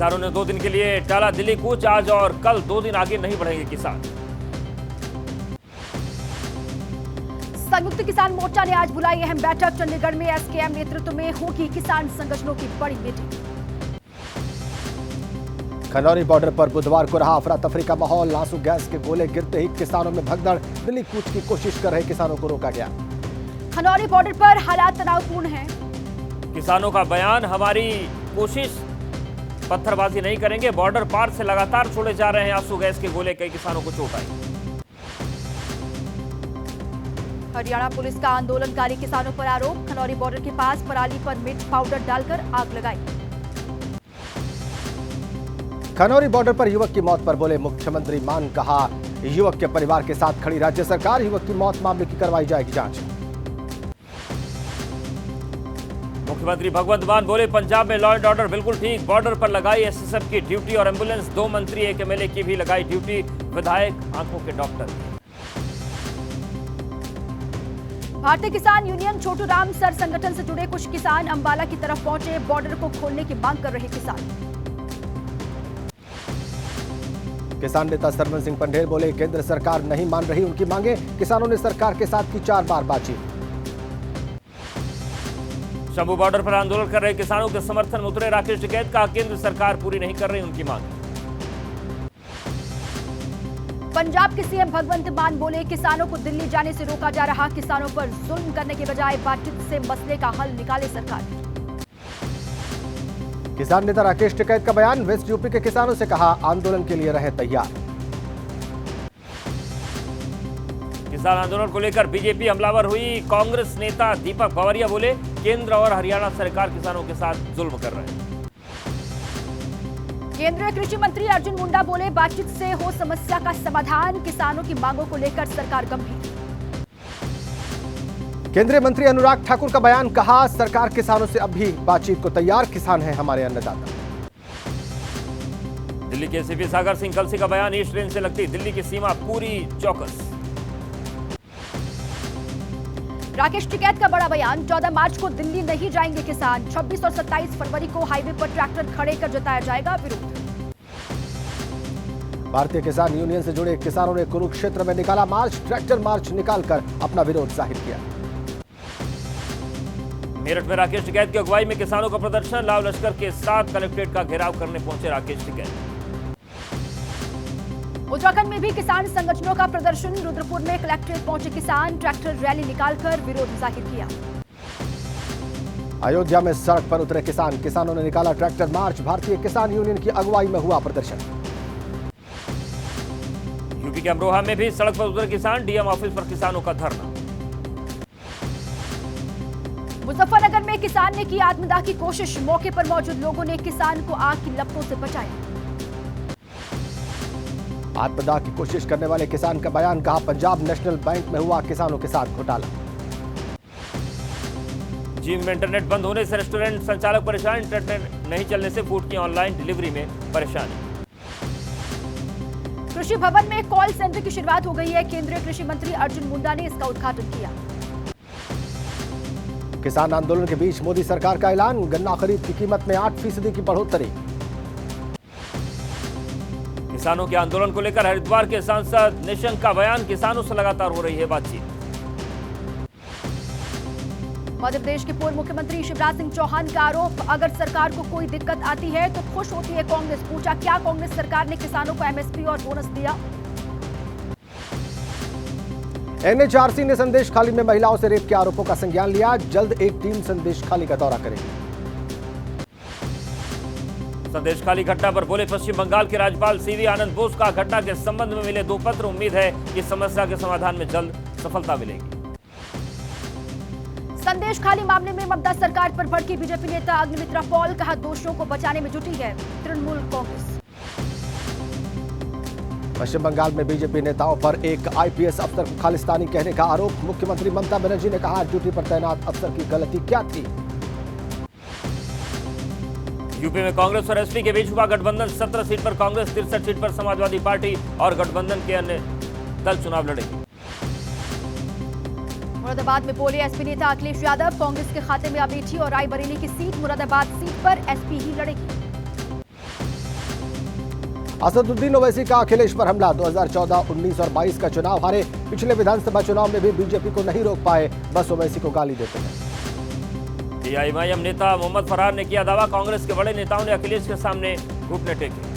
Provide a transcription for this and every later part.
किसानों ने 2 दिन के लिए टाला दिल्ली कूच। आज और कल 2 दिन आगे नहीं बढ़ेंगे किसान। संयुक्त किसान मोर्चा ने आज बुलाई अहम बैठक। चंडीगढ़ में एसकेएम नेतृत्व में होगी किसान संगठनों की बड़ी मीटिंग। खनौरी बॉर्डर पर बुधवार को रहा अफरा तफरी का माहौल। आंसू गैस के गोले गिरते ही किसानों में भगदड़। दिल्ली कूच की कोशिश कर रहे किसानों को रोका गया। खनौरी बॉर्डर पर हालात तनावपूर्ण हैं। किसानों का बयान, हमारी कोशिश, पत्थरबाजी नहीं करेंगे। बॉर्डर पार से लगातार छोड़े जा रहे हैं आंसू गैस के गोले। कई किसानों को चोट आई। हरियाणा पुलिस का आंदोलनकारी किसानों पर आरोप। खनौरी बॉर्डर के पास पराली पर मिर्च पाउडर डालकर आग लगाई। खनौरी बॉर्डर पर युवक की मौत पर बोले मुख्यमंत्री मान। कहा, युवक के परिवार के साथ खड़ी राज्य सरकार। युवक की मौत मामले की करवाई जाएगी जांच। मुख्यमंत्री भगवंत मान बोले, पंजाब में लॉ एंड ऑर्डर बिल्कुल ठीक। बॉर्डर पर लगाई एसएसएफ की ड्यूटी और एम्बुलेंस। 2 मंत्री, 1 एमएलए की भी लगाई ड्यूटी। विधायक, आंखों के डॉक्टर। भारतीय किसान यूनियन छोटू राम सर संगठन से जुड़े कुछ किसान अंबाला की तरफ पहुंचे। बॉर्डर को खोलने की मांग कर रहे किसान। किसान नेता सरवन सिंह पंढेर बोले, केंद्र सरकार नहीं मान रही उनकी मांगे। किसानों ने सरकार के साथ की 4 बार बातचीत। शंभू बॉर्डर पर आंदोलन कर रहे किसानों के समर्थन में उतरे राकेश टिकैत। का केंद्र सरकार पूरी नहीं कर रही उनकी मांग। पंजाब के सीएम भगवंत मान बोले, किसानों को दिल्ली जाने से रोका जा रहा। किसानों पर जुल्म करने के बजाय बातचीत से मसले का हल निकाले सरकार। किसान नेता राकेश टिकैत का बयान। वेस्ट यूपी के किसानों से कहा, आंदोलन के लिए रहे तैयार। किसान आंदोलन को लेकर बीजेपी हमलावर हुई। कांग्रेस नेता दीपक बावरिया बोले, केंद्र और हरियाणा सरकार किसानों के साथ जुल्म कर रहे हैं। केंद्रीय कृषि मंत्री अर्जुन मुंडा बोले, बातचीत से हो समस्या का समाधान। किसानों की मांगों को लेकर सरकार गंभीर। केंद्रीय मंत्री अनुराग ठाकुर का बयान। कहा, सरकार किसानों से अब भी बातचीत को तैयार। किसान हैं हमारे अन्नदाता। दिल्ली के एसीपी सागर सिंह कलसी का बयान। ईस्ट रेंज से लगती दिल्ली की सीमा पूरी चौकस। राकेश टिकैत का बड़ा बयान। 14 मार्च को दिल्ली नहीं जाएंगे किसान। 26 और 27 फरवरी को हाईवे पर ट्रैक्टर खड़े कर जताया जाएगा विरोध। भारतीय किसान यूनियन से जुड़े किसानों ने कुरुक्षेत्र में निकाला मार्च। ट्रैक्टर मार्च निकालकर अपना विरोध जाहिर किया। मेरठ में राकेश टिकैत की अगुवाई में किसानों का प्रदर्शन। लाल लश्कर के साथ कलेक्ट्रेट का घेराव करने पहुंचे राकेश टिकैत। उत्तराखंड में भी किसान संगठनों का प्रदर्शन। रुद्रपुर में कलेक्ट्रेट पहुंचे किसान। ट्रैक्टर रैली निकालकर विरोध जाहिर किया। अयोध्या में सड़क पर उतरे किसान। किसानों ने निकाला ट्रैक्टर मार्च। भारतीय किसान यूनियन की अगुवाई में हुआ प्रदर्शन। यूपी के अमरोहा में भी सड़क पर उतरे किसान। डीएम ऑफिस पर किसानों का धरना। मुजफ्फरनगर में किसान ने की आत्मदाह की कोशिश। मौके पर मौजूद लोगों ने किसान को आग की लपटों से बचाया। आत्मदाह की कोशिश करने वाले किसान का बयान। कहा, पंजाब नेशनल बैंक में हुआ किसानों के साथ घोटाला। जिम में इंटरनेट बंद होने से रेस्टोरेंट संचालक परेशान। इंटरनेट नहीं चलने से फूड की ऑनलाइन डिलीवरी में परेशानी। कृषि भवन में कॉल सेंटर की शुरुआत हो गई है। केंद्रीय कृषि मंत्री अर्जुन मुंडा ने इसका उद्घाटन किया। किसान आंदोलन के बीच मोदी सरकार का ऐलान। गन्ना खरीद की कीमत में 8% की बढ़ोतरी। किसानों के आंदोलन को लेकर हरिद्वार के सांसद निशंक का बयान। किसानों से लगातार हो रही है बातचीत। मध्य प्रदेश के पूर्व मुख्यमंत्री शिवराज सिंह चौहान का आरोप। अगर सरकार को कोई दिक्कत आती है तो खुश होती है कांग्रेस। पूछा, क्या कांग्रेस सरकार ने किसानों को एमएसपी और बोनस दिया? एनएचआरसी ने संदेश खाली में महिलाओं से रेप के आरोपों का संज्ञान लिया। जल्द एक टीम संदेश खाली का दौरा करेगी। संदेश खाली घटना पर बोले पश्चिम बंगाल के राज्यपाल सीवी आनंद बोस का। घटना के संबंध में मिले 2 पत्र। उम्मीद है कि समस्या के समाधान में जल्द सफलता मिलेगी। संदेश खाली मामले में ममता सरकार पर भड़की बीजेपी नेता अग्निमित्रा पॉल। कहा, दोषियों को बचाने में जुटी है तृणमूल कांग्रेस। पश्चिम बंगाल में बीजेपी नेताओं पर एक आईपीएस अफसर को खालिस्तानी कहने का आरोप। मुख्यमंत्री ममता बनर्जी ने कहा, ड्यूटी पर तैनात अफसर की गलती क्या थी? यूपी में कांग्रेस और एसपी के बीच हुआ गठबंधन। 17 सीट पर कांग्रेस, 63 सीट पर समाजवादी पार्टी और गठबंधन के अन्य दल चुनाव लड़ेंगे। मुरादाबाद में बोले एसपी नेता अखिलेश यादव। कांग्रेस के खाते में अमेठी और रायबरेली की सीट। मुरादाबाद सीट पर एसपी ही लड़ेगी। असदुद्दीन ओवैसी का अखिलेश पर हमला। 2014, 19 और 22 का चुनाव हारे, पिछले विधानसभा चुनाव में भी बीजेपी को नहीं रोक पाए, बस ओवैसी को गाली देते हैं। एआईएमआईएम नेता मोहम्मद फरहार ने किया दावा, कांग्रेस के बड़े नेताओं ने अखिलेश के सामने घुटने टेके।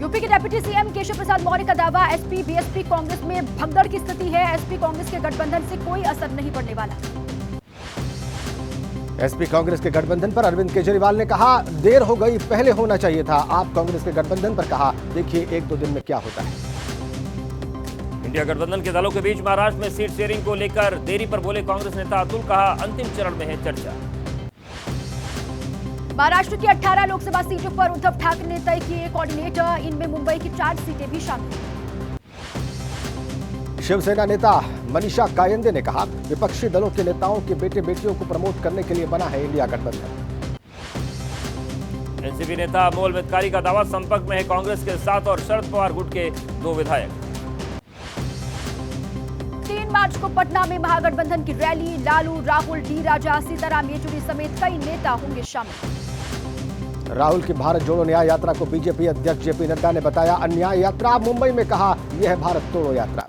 यूपी के डिप्टी सीएम केशव प्रसाद मौर्य का दावा, एसपी बीएसपी कांग्रेस में भगदड़ की स्थिति है, एसपी कांग्रेस के गठबंधन से कोई असर नहीं पड़ने वाला। एसपी कांग्रेस के गठबंधन पर अरविंद केजरीवाल ने कहा, देर हो गई, पहले होना चाहिए था। आप कांग्रेस के गठबंधन पर कहा, देखिए 1-2 दिन में क्या होता है। इंडिया गठबंधन के दलों के बीच महाराष्ट्र में सीट शेयरिंग को लेकर देरी पर बोले कांग्रेस नेता अतुल, कहा अंतिम चरण में है चर्चा। महाराष्ट्र की 18 लोकसभा सीटों पर उद्धव ठाकरे ने तय किए कोऑर्डिनेटर, इनमें मुंबई की 4 सीटें भी शामिल। शिवसेना नेता मनीषा कायंदे ने कहा, विपक्षी दलों के नेताओं के बेटे बेटियों को प्रमोट करने के लिए बना है इंडिया गठबंधन। एनसीपी नेता अमोल मितकारी का दावा, संपर्क में है कांग्रेस के साथ और शरद पवार गुट के 2 विधायक। 3 मार्च को पटना में महागठबंधन की रैली, लालू, राहुल, डी राजा, सीताराम येचुरी समेत कई नेता होंगे शामिल। राहुल की भारत जोड़ो न्याय यात्रा को बीजेपी अध्यक्ष जेपी नड्डा ने बताया अन्याय यात्रा, मुंबई में कहा, यह है भारत तोड़ो यात्रा।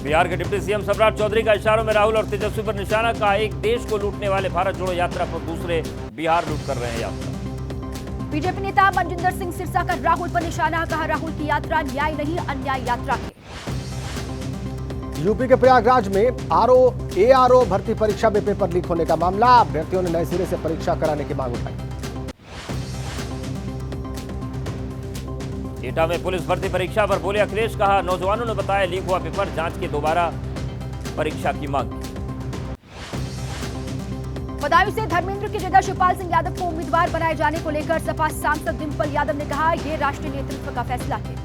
बिहार के डिप्टी सीएम सम्राट चौधरी का इशारों में राहुल और तेजस्वी पर निशाना, का एक देश को लूटने वाले भारत जोड़ो यात्रा पर दूसरे बिहार लूट कर रहे हैं यात्रा। बीजेपी नेता मनजिंदर सिंह सिरसा का राहुल पर निशाना, कहा राहुल की यात्रा न्याय नहीं अन्याय यात्रा है। यूपी के प्रयागराज में एआरओ भर्ती परीक्षा में पेपर लीक होने का मामला, अभ्यर्थियों ने नए सिरे से परीक्षा कराने की मांग उठाई। एटा में पुलिस भर्ती परीक्षा पर बोले अखिलेश, कहा नौजवानों ने बताया लीक हुआ पेपर, जांच के दोबारा परीक्षा की मांग की। बदायूं से धर्मेंद्र की जगह शिवपाल सिंह यादव को उम्मीदवार बनाए जाने को लेकर सपा सांसद डिंपल यादव ने कहा, यह राष्ट्रीय नेतृत्व का फैसला है।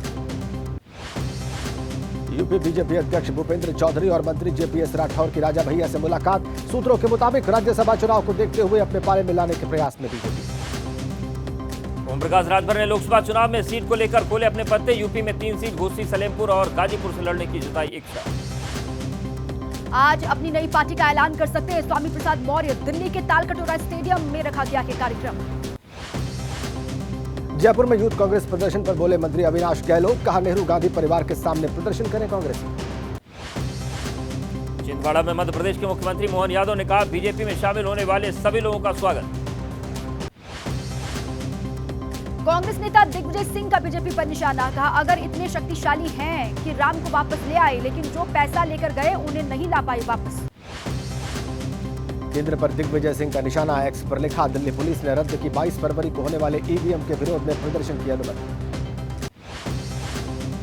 यूपी बीजेपी अध्यक्ष भूपेंद्र चौधरी और मंत्री जेपीएस राठौर की राजा भैया से मुलाकात, सूत्रों के मुताबिक राज्यसभा चुनाव को देखते हुए अपने पाले में लाने के प्रयास में बीजेपी। ओम प्रकाश राजभर ने लोकसभा चुनाव में सीट को लेकर खोले अपने पत्ते, यूपी में 3 सीट घोसी, सलेमपुर और गाजीपुर से लड़ने की जताई इच्छा। आज अपनी नई पार्टी का ऐलान कर सकते हैं स्वामी प्रसाद मौर्य, दिल्ली के तालकटोरा स्टेडियम में रखा गया है कार्यक्रम। जयपुर में यूथ कांग्रेस प्रदर्शन पर बोले मंत्री अविनाश गहलोत, कहा नेहरू गांधी परिवार के सामने प्रदर्शन करें कांग्रेस। छिंदवाड़ा में मध्य प्रदेश के मुख्यमंत्री मोहन यादव ने कहा, बीजेपी में शामिल होने वाले सभी लोगों का स्वागत। कांग्रेस नेता दिग्विजय सिंह का बीजेपी पर निशाना, कहा अगर इतने शक्तिशाली हैं कि राम को वापस ले आए, लेकिन जो पैसा लेकर गए उन्हें नहीं ला पाए वापस। केंद्र पर दिग्विजय सिंह का निशाना, एक्स पर लिखा, दिल्ली पुलिस ने रद्द की 22 फरवरी को होने वाले ईवीएम के विरोध में प्रदर्शन की अनुमति।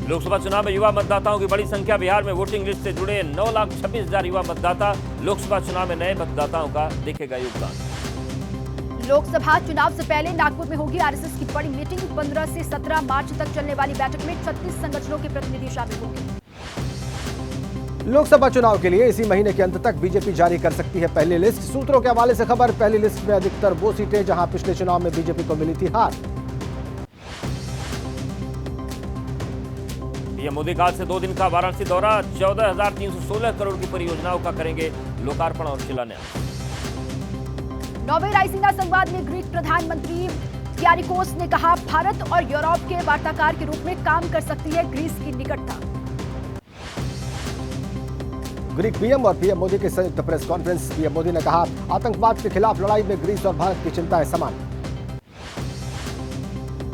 लोकसभा चुनाव में युवा मतदाताओं की बड़ी संख्या, बिहार में वोटिंग लिस्ट से जुड़े 9,26,000 युवा मतदाता, लोकसभा चुनाव में नए मतदाताओं का देखेगा योगदान। लोकसभा चुनाव से पहले नागपुर में होगी आरएसएस की बड़ी मीटिंग, 15 से 17 मार्च तक चलने वाली बैठक में 36 संगठनों के प्रतिनिधि शामिल होंगे। लोकसभा चुनाव के लिए इसी महीने के अंत तक बीजेपी जारी कर सकती है पहली लिस्ट, सूत्रों के हवाले से खबर, पहली लिस्ट में अधिकतर वो सीटें जहां पिछले चुनाव में बीजेपी को मिली थी हार। पीएम मोदी का आज से 2 दिन का वाराणसी दौरा, 14,316 करोड़ की परियोजनाओं का करेंगे लोकार्पण और शिलान्यास। नौवें रायसीना संवाद में ग्रीक प्रधानमंत्री कियारिकोस ने कहा, भारत और यूरोप के वार्ताकार के रूप में काम कर सकती है ग्रीस की निकटता। ग्रीक पीएम और पीएम मोदी की संयुक्त प्रेस कॉन्फ्रेंस, पीएम मोदी ने कहा, आतंकवाद के खिलाफ लड़ाई में ग्रीस और भारत की चिंताएं समान।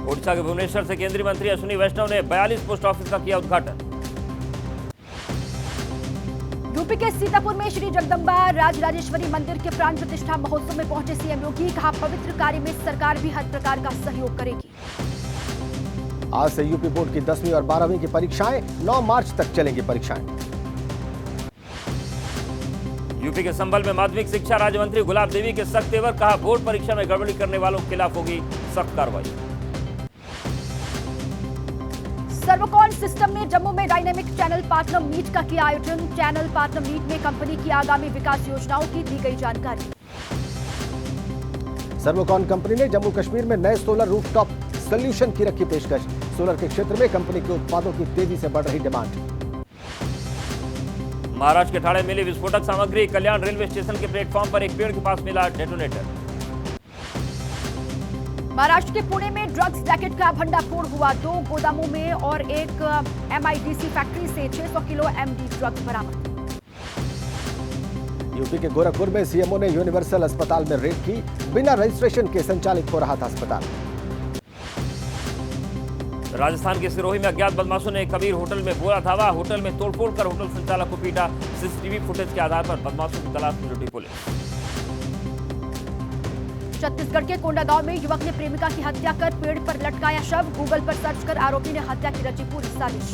ओडिशा के भुवनेश्वर से केंद्रीय मंत्री अश्विनी वैष्णव ने 42 पोस्ट ऑफिस का किया उद्घाटन। यूपी के सीतापुर में श्री जगदम्बा राजराजेश्वरी मंदिर के प्राण प्रतिष्ठा महोत्सव में पहुंचे सीएम योगी, कहा पवित्र कार्य में सरकार भी हर प्रकार का सहयोग करेगी। आज से यूपी बोर्ड की 10वीं और 12वीं की परीक्षाएं, 9 मार्च तक चलेंगी परीक्षाएं। यूपी के संभल में माध्यमिक शिक्षा राज्य मंत्री गुलाब देवी के सख्त तेवर, कहा बोर्ड परीक्षा में गड़बड़ी करने वालों के खिलाफ होगी सख्त कार्रवाई। सर्वकॉन सिस्टम ने जम्मू में डायनेमिक चैनल पार्टनर मीट का किया आयोजन, चैनल पार्टनर मीट में कंपनी की आगामी विकास योजनाओं की दी गई जानकारी। सर्वकॉन कंपनी ने जम्मू कश्मीर में नए सोलर रूफटॉप सॉल्यूशन की रखी पेशकश, सोलर के क्षेत्र में कंपनी के उत्पादों की तेजी से बढ़ रही डिमांड। महाराष्ट्र के ठाणे मिली विस्फोटक सामग्री, कल्याण रेलवे स्टेशन के प्लेटफॉर्म पर एक पेड़ के पास मिला डेटोनेटर। महाराष्ट्र के पुणे में ड्रग्स रैकेट का भंडाफोड़ हुआ। 2 गोदामों में और एक MIDC फैक्ट्री से 600 किलो MD ड्रग्स बरामद। यूपी के गोरखपुर में सीएमओ ने यूनिवर्सल अस्पताल में रेड की। बिना रजिस्ट्रेशन के संचालित हो रहा था अस्पताल। राजस्थान के सिरोही में अज्ञात बदमाशों ने कबीर होटल में बोला धावा। होटल में तोड़फोड़ कर होटल संचालक को पीटा। सीसीटीवी फुटेज के आधार पर बदमाशों की तलाश में जुटी पुलिस। छत्तीसगढ़ के कोंडागांव में युवक ने प्रेमिका की हत्या कर पेड़ पर लटकाया शव। गूगल पर सर्च कर आरोपी ने हत्या की रची पूरी साजिश।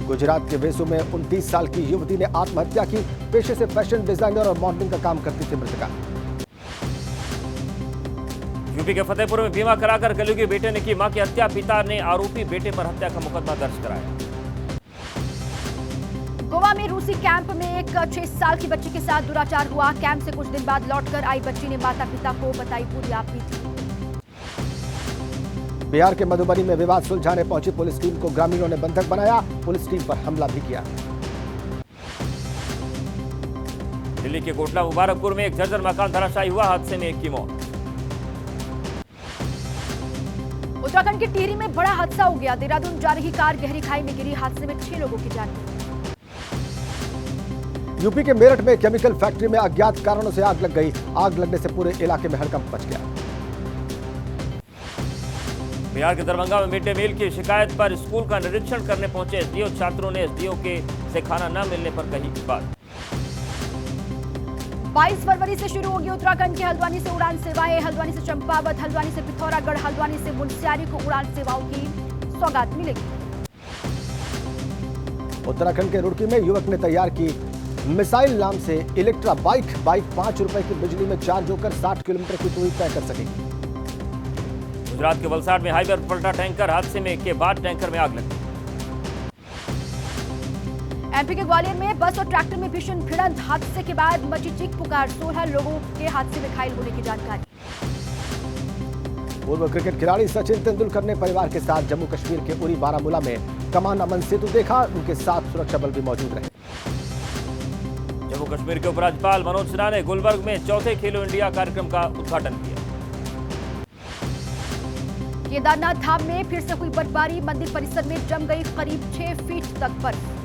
गुजरात के वेसू में 29 साल की युवती ने आत्महत्या की। पेशे से फैशन डिजाइनर और मॉडलिंग का काम करती थी मृतका। यूपी के फतेहपुर में बीमा कराकर गलू के बेटे ने की मां की हत्या। पिता ने आरोपी बेटे पर हत्या का मुकदमा दर्ज कराया। गोवा में रूसी कैंप में एक 6 साल की बच्ची के साथ दुराचार हुआ। कैंप से कुछ दिन बाद लौटकर आई बच्ची ने माता पिता को बताई पूरी आपबीती। बिहार के मधुबनी में विवाद सुलझाने पहुंची पुलिस टीम को ग्रामीणों ने बंधक बनाया। पुलिस टीम पर हमला भी किया। दिल्ली के कोटला मुबारकपुर में एक जर्जर मकान धराशायी हुआ। हादसे में एक की मौत। उत्तराखंड के टिहरी में बड़ा हादसा हो गया। देहरादून जा रही कार गहरी खाई में गिरी। हादसे में 6 लोगों की जान गई। यूपी के मेरठ में केमिकल फैक्ट्री में अज्ञात कारणों से आग लग गई। आग लगने से पूरे इलाके में हड़कंप मच गया। बिहार के दरभंगा में मिड डे मील की शिकायत पर स्कूल का निरीक्षण करने पहुंचे एसडीओ। छात्रों ने एसडीओ से खाना न मिलने पर कही बात। 22 फरवरी से शुरू होगी उत्तराखंड की हल्द्वानी से उड़ान सेवाएं। हल्द्वानी से चंपावत, हल्द्वानी से पिथौरागढ़, हल्द्वानी से मुनस्यारी को उड़ान सेवाओं की सौगात मिलेगी। उत्तराखंड के रुड़की में युवक ने तैयार की मिसाइल नाम से इलेक्ट्रा बाइक। 5 रुपए की बिजली में चार्ज होकर 60 किलोमीटर की दूरी तय कर सकेगी। गुजरात के वलसाड में हाईवे पर पलटा टैंकर। हादसे में के बाद टैंकर में आग लगी। एमपी के ग्वालियर में बस और ट्रैक्टर में भीषण भिड़ंत। हादसे के बाद मची चीख पुकार। 16 लोगों के हादसे में घायल होने की जानकारी। पूर्व क्रिकेट खिलाड़ी सचिन तेंदुलकर ने परिवार के साथ जम्मू कश्मीर के उरी बारामूला में कमान अमन सेतु देखा। उनके साथ सुरक्षा बल भी मौजूद रहे। जम्मू कश्मीर के उपराज्यपाल मनोज सिन्हा ने गुलबर्ग में चौथे खेलो इंडिया कार्यक्रम का उद्घाटन किया। केदारनाथ धाम में फिर से हुई बर्फबारी। मंदिर परिसर में जम गई करीब 6 फीट तक बर्फ।